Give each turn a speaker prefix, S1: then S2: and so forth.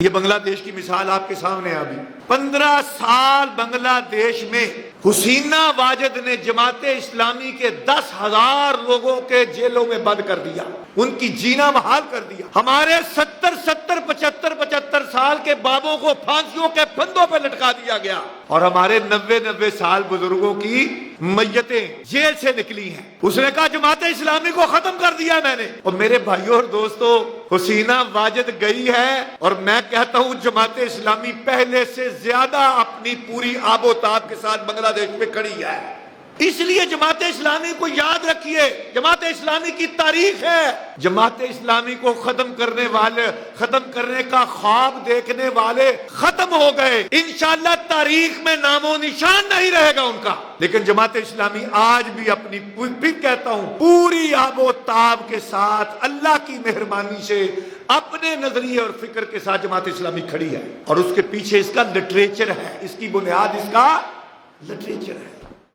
S1: یہ بنگلہ دیش کی مثال آپ کے سامنے ابھی 15 سال بنگلہ دیش میں حسینہ واجد نے جماعت اسلامی کے 10,000 لوگوں کے جیلوں میں بند کر دیا، ان کی جینا محال کر دیا۔ ہمارے 75 سال کے بابوں کو پھانسیوں کے پھندوں پہ لٹکا دیا گیا، اور ہمارے 90 سال بزرگوں کی میتیں جیل سے نکلی ہیں۔ اس نے کہا جماعت اسلامی کو ختم کر دیا میں نے۔ اور میرے بھائیوں اور دوستو، حسینہ واجد گئی ہے، اور میں کہتا ہوں جماعت اسلامی پہلے سے زیادہ اپنی پوری آب و تاب کے ساتھ بنگلہ دیش میں کھڑی ہے۔ اس لیے جماعت اسلامی کو یاد رکھیے، جماعت اسلامی کی تاریخ ہے۔ جماعت اسلامی کو ختم کرنے کا خواب دیکھنے والے ختم ہو گئے، انشاءاللہ تاریخ میں نام و نشان نہیں رہے گا ان کا۔ لیکن جماعت اسلامی آج بھی اپنی پھر کہتا ہوں پوری آب و تاب کے ساتھ اللہ کی مہربانی سے اپنے نظریے اور فکر کے ساتھ جماعت اسلامی کھڑی ہے، اور اس کے پیچھے اس کا لٹریچر ہے، اس کی بنیاد اس کا لٹریچر ہے۔